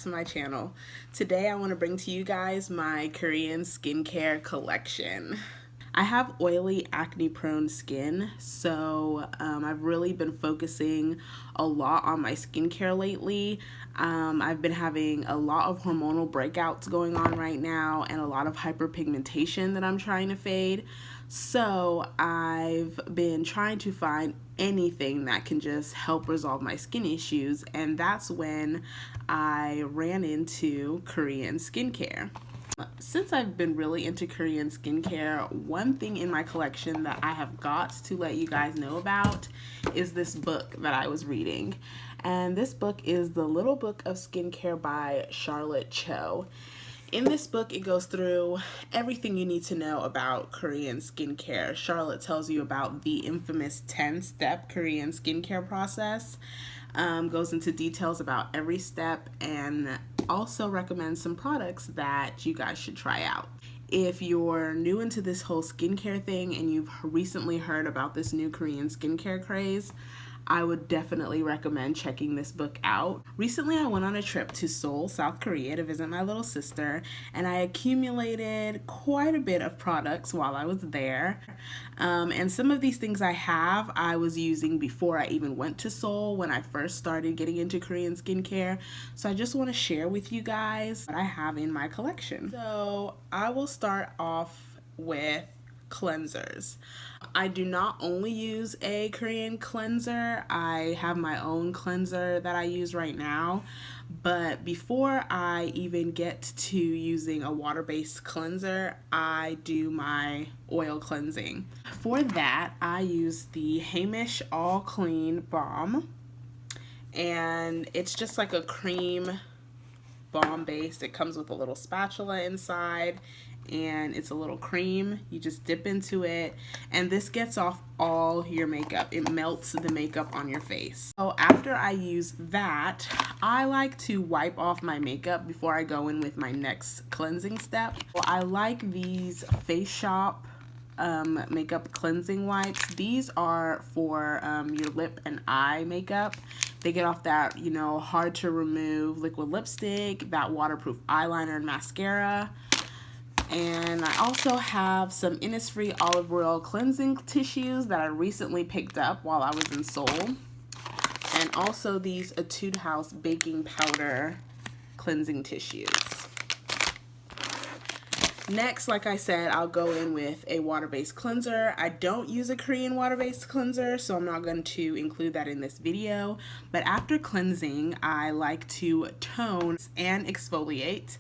to my channel. Today I want to bring to you guys my Korean skincare collection. I have oily, acne-prone skin, so I've really been focusing a lot on my skincare lately. I've been having a lot of hormonal breakouts going on right now and a lot of hyperpigmentation that I'm trying to fade. So I've been trying to find anything that can just help resolve my skin issues, and that's when I ran into Korean skincare. Since I've been really into Korean skincare, one thing in my collection that I have got to let you guys know about is this book that I was reading. And this book is The Little Book of Skincare by Charlotte Cho. In this book, it goes through everything you need to know about Korean skincare. Charlotte tells you about the infamous 10-step Korean skincare process, goes into details about every step, and also recommends some products that you guys should try out. If you're new into this whole skincare thing and you've recently heard about this new Korean skincare craze, I would definitely recommend checking this book out. Recently, I went on a trip to Seoul, South Korea to visit my little sister, and I accumulated quite a bit of products while I was there. And some of these things I was using before I even went to Seoul when I first started getting into Korean skincare. So I just want to share with you guys what I have in my collection. So I will start off with cleansers. I do not only use a Korean cleanser. I have my own cleanser that I use right now, but before I even get to using a water-based cleanser, I do my oil cleansing. For that, I use the Heimish All Clean Balm, and it's just like a cream balm base. It comes with a little spatula inside, and it's a little cream. You just dip into it, and this gets off all your makeup. It melts the makeup on your face. So after I use that, I like to wipe off my makeup before I go in with my next cleansing step. So I like these Face Shop makeup cleansing wipes. These are for your lip and eye makeup. They get off that, hard to remove liquid lipstick, that waterproof eyeliner and mascara. And I also have some Innisfree olive oil cleansing tissues that I recently picked up while I was in Seoul. And also these Etude House baking powder cleansing tissues. Next, like I said, I'll go in with a water-based cleanser. I don't use a Korean water-based cleanser, so I'm not going to include that in this video. But after cleansing, I like to tone and exfoliate.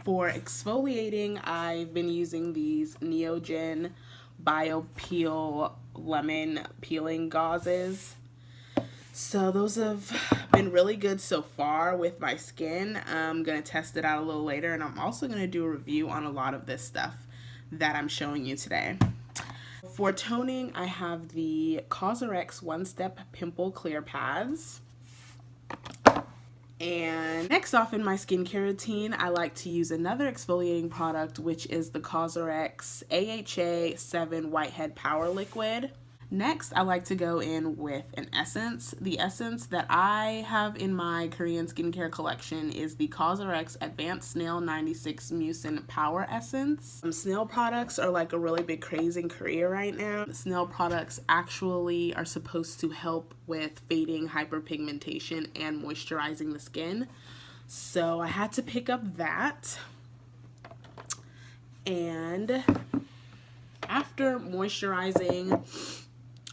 For exfoliating, I've been using these Neogen Bio Peel Lemon Peeling Gauzes. So those have been really good so far with my skin. I'm going to test it out a little later, and I'm also going to do a review on a lot of this stuff that I'm showing you today. For toning, I have the CosRX One-Step Pimple Clear Pads. And next off in my skincare routine, I like to use another exfoliating product, which is the CosRX AHA 7 Whitehead Power Liquid. Next, I like to go in with an essence. The essence that I have in my Korean skincare collection is the CosRX Advanced Snail 96 Mucin Power Essence. Snail products are like a really big craze in Korea right now. Snail products actually are supposed to help with fading hyperpigmentation and moisturizing the skin. So I had to pick up that. And after moisturizing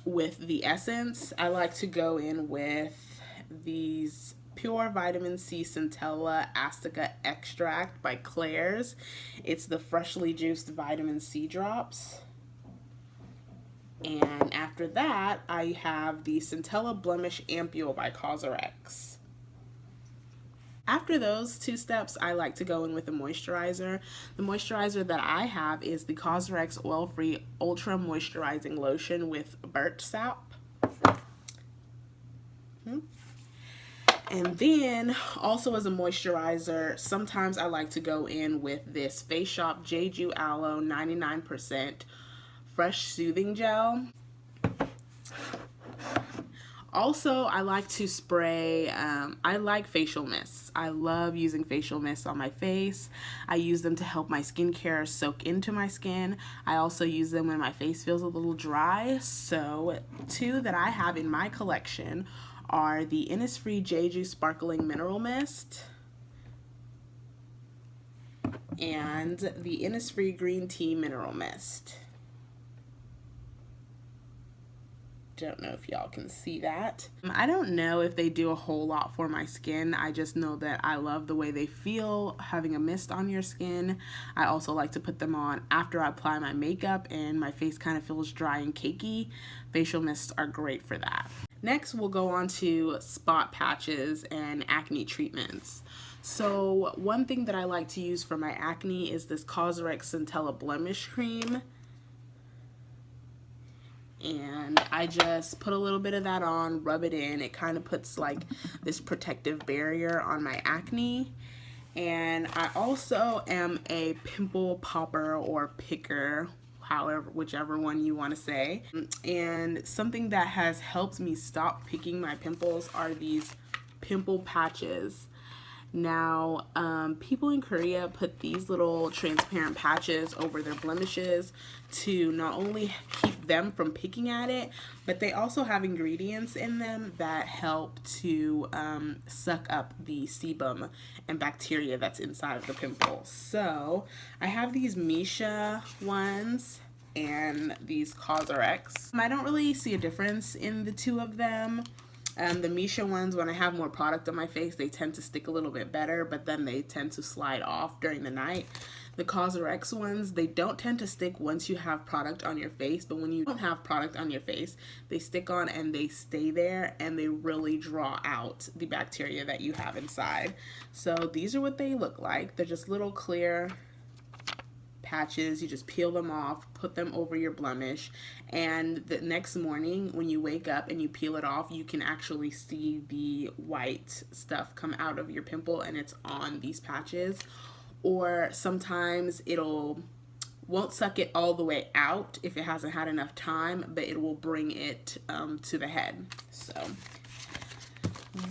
with the essence, I like to go in with these Pure Vitamin C Centella Astica Extract by Claire's. It's the freshly juiced vitamin C drops. And after that, I have the Centella Blemish Ampule by CosRX. After those two steps, I like to go in with a moisturizer. The moisturizer that I have is the CosRX Oil-Free Ultra Moisturizing Lotion with Birch Sap. And then, also as a moisturizer, sometimes I like to go in with this Face Shop Jeju Aloe 99% Fresh Soothing Gel. Also, I like to spray, I like facial mists. I love using facial mists on my face. I use them to help my skincare soak into my skin. I also use them when my face feels a little dry. So, two that I have in my collection are the Innisfree Jeju Sparkling Mineral Mist and the Innisfree Green Tea Mineral Mist. Don't know if y'all can see that. I don't know if they do a whole lot for my skin. I just know that I love the way they feel having a mist on your skin. I also like to put them on after I apply my makeup and my face kind of feels dry and cakey. Facial mists are great for that. Next, we'll go on to spot patches and acne treatments. So one thing that I like to use for my acne is this Cosrx Centella Blemish Cream. And I just put a little bit of that on, rub it in. It kind of puts like this protective barrier on my acne. And I also am a pimple popper or picker, however, whichever one you want to say. And something that has helped me stop picking my pimples are these pimple patches. Now, people in Korea put these little transparent patches over their blemishes to not only keep them from picking at it, but they also have ingredients in them that help to suck up the sebum and bacteria that's inside of the pimple. So, I have these Misha ones and these Cosrx. I don't really see a difference in the two of them. The Misha ones, when I have more product on my face, they tend to stick a little bit better, but then they tend to slide off during the night. The Cosrx ones, they don't tend to stick once you have product on your face, but when you don't have product on your face, they stick on and they stay there and they really draw out the bacteria that you have inside. So these are what they look like. They're just little clear patches. You just peel them off, put them over your blemish, and the next morning when you wake up and you peel it off, you can actually see the white stuff come out of your pimple and it's on these patches. Or sometimes won't suck it all the way out if it hasn't had enough time, but it will bring it to the head. So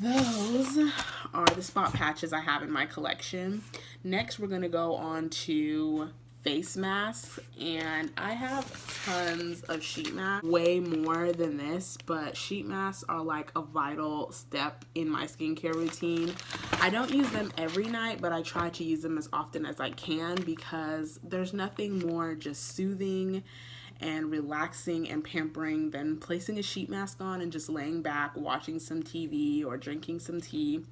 those are the spot patches I have in my collection. Next, we're going to go on to face masks, and I have tons of sheet masks, way more than this, but sheet masks are like a vital step in my skincare routine. I don't use them every night, but I try to use them as often as I can because there's nothing more just soothing and relaxing and pampering than placing a sheet mask on and just laying back, watching some TV or drinking some tea.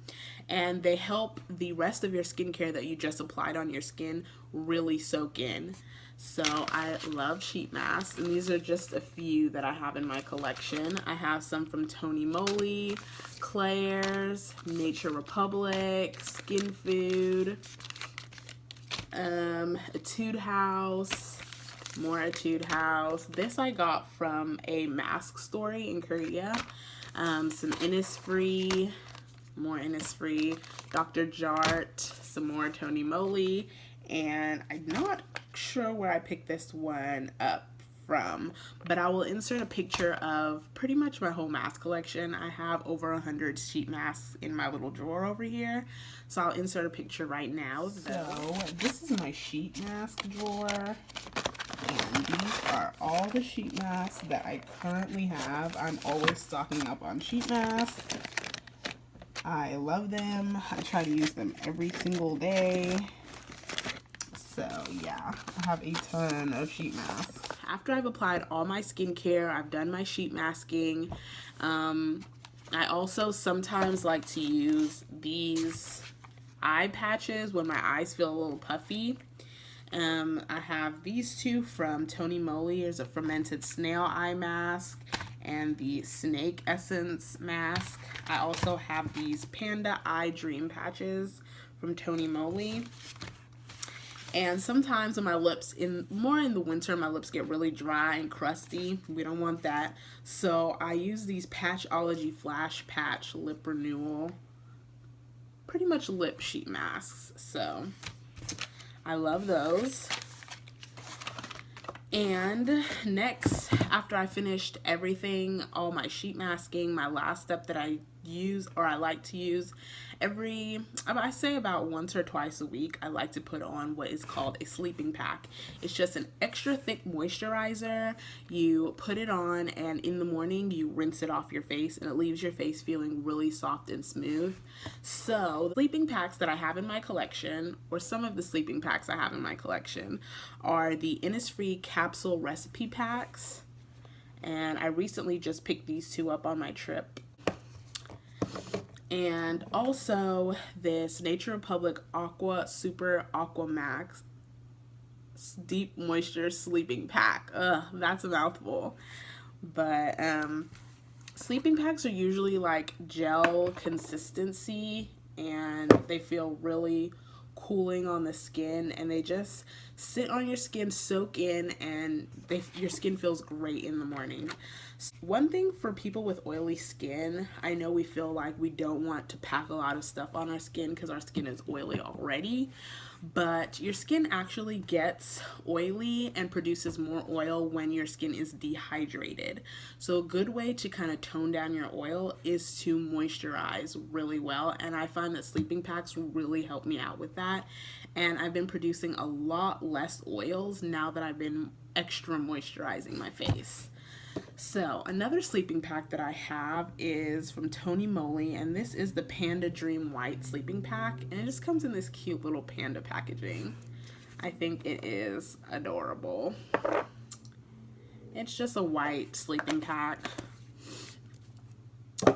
And they help the rest of your skincare that you just applied on your skin really soak in. So I love sheet masks, and these are just a few that I have in my collection. I have some from Tony Moly, Claire's, Nature Republic, Skin Food, Etude House, more Etude House. This I got from a mask story in Korea. Some Innisfree, more Innisfree, Dr. Jart, some more Tony Moly, and I'm not sure where I picked this one up from, but I will insert a picture of pretty much my whole mask collection. I have over 100 sheet masks in my little drawer over here, so I'll insert a picture right now. So this is my sheet mask drawer, and these are all the sheet masks that I currently have. I'm always stocking up on sheet masks. I love them. I try to use them every single day. So yeah, I have a ton of sheet masks. After I've applied all my skincare, I've done my sheet masking. I also sometimes like to use these eye patches when my eyes feel a little puffy. I have these two from Tony Moly. There's a fermented snail eye mask and the snake essence mask. I also have these panda eye dream patches from Tony Moly. And sometimes when my lips, more in the winter, my lips get really dry and crusty. We don't want that. So I use these Patchology Flash Patch Lip Renewal, pretty much lip sheet masks. So I love those. And next, after I finished everything, all my sheet masking, my last step that I use, or I like to use I say about once or twice a week, I like to put on what is called a sleeping pack. It's just an extra thick moisturizer. You put it on, and in the morning you rinse it off your face, and it leaves your face feeling really soft and smooth. So the sleeping packs that I have in my collection, or some of the sleeping packs I have in my collection, are the Innisfree capsule recipe packs, and I recently just picked these two up on my trip. And also this Nature Republic Aqua Super Aqua Max Deep Moisture Sleeping Pack. Ugh, that's a mouthful. But sleeping packs are usually like gel consistency, and they feel really cooling on the skin, and they just sit on your skin, soak in, and your skin feels great in the morning. One thing for people with oily skin, I know we feel like we don't want to pack a lot of stuff on our skin because our skin is oily already, but your skin actually gets oily and produces more oil when your skin is dehydrated. So a good way to kind of tone down your oil is to moisturize really well, and I find that sleeping packs really help me out with that, and I've been producing a lot less oils now that I've been extra moisturizing my face. So another sleeping pack that I have is from Tony Moly, and this is the Panda Dream White sleeping pack, and it just comes in this cute little panda packaging. I think it is adorable. It's just a white sleeping pack.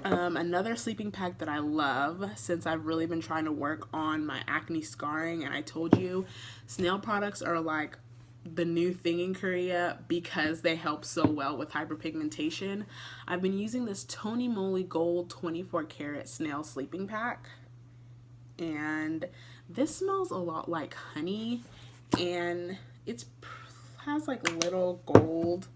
Another sleeping pack that I love, since I've really been trying to work on my acne scarring, and I told you snail products are like the new thing in Korea because they help so well with hyperpigmentation. I've been using this Tony Moly Gold 24 karat snail sleeping pack, and this smells a lot like honey, and it has like little gold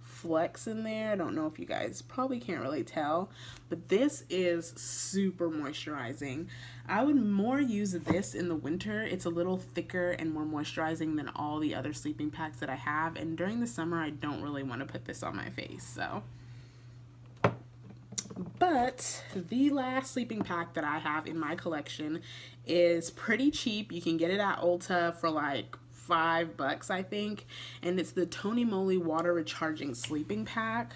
flecks in there. I don't know if you guys probably can't really tell, but this is super moisturizing. I would more use this in the winter. It's a little thicker and more moisturizing than all the other sleeping packs that I have, and during the summer I don't really want to put this on my face. So, but the last sleeping pack that I have in my collection is pretty cheap. You can get it at Ulta for like $5, I think, and it's the Tony Moly Water Recharging Sleeping Pack.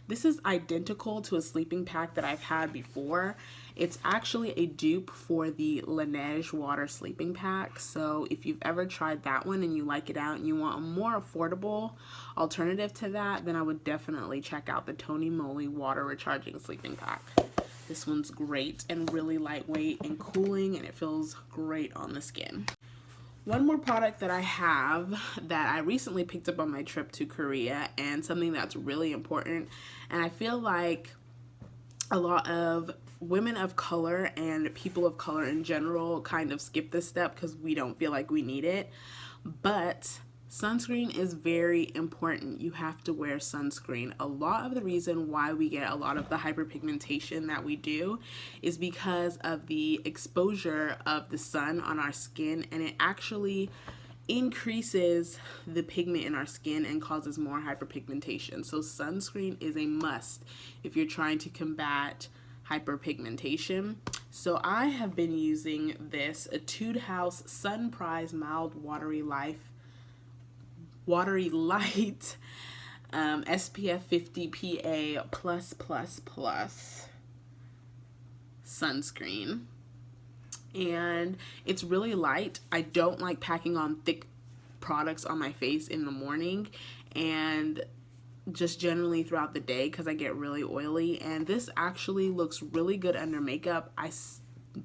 This is identical to a sleeping pack that I've had before. It's actually a dupe for the Laneige Water Sleeping Pack. So if you've ever tried that one and you like it out and you want a more affordable alternative to that, then I would definitely check out the Tony Moly Water Recharging Sleeping Pack. This one's great and really lightweight and cooling, and it feels great on the skin. One more product that I have that I recently picked up on my trip to Korea, and something that's really important, and I feel like a lot of women of color and people of color in general kind of skip this step because we don't feel like we need it, but sunscreen is very important. You have to wear sunscreen. A lot of the reason why we get a lot of the hyperpigmentation that we do is because of the exposure of the sun on our skin, and it actually increases the pigment in our skin and causes more hyperpigmentation. So sunscreen is a must if you're trying to combat hyperpigmentation. So I have been using this Etude House Sun Prize Mild Watery Light SPF 50 PA+++ sunscreen, and it's really light. I don't like packing on thick products on my face in the morning and just generally throughout the day because I get really oily, and this actually looks really good under makeup. I've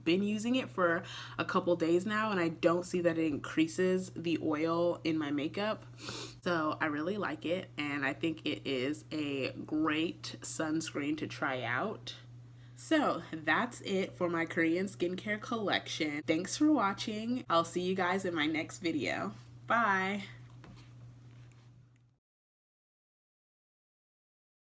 been using it for a couple days now, and I don't see that it increases the oil in my makeup, so I really like it, and I think it is a great sunscreen to try out. So that's it for my Korean skincare collection. Thanks for watching. I'll see you guys in my next video. Bye!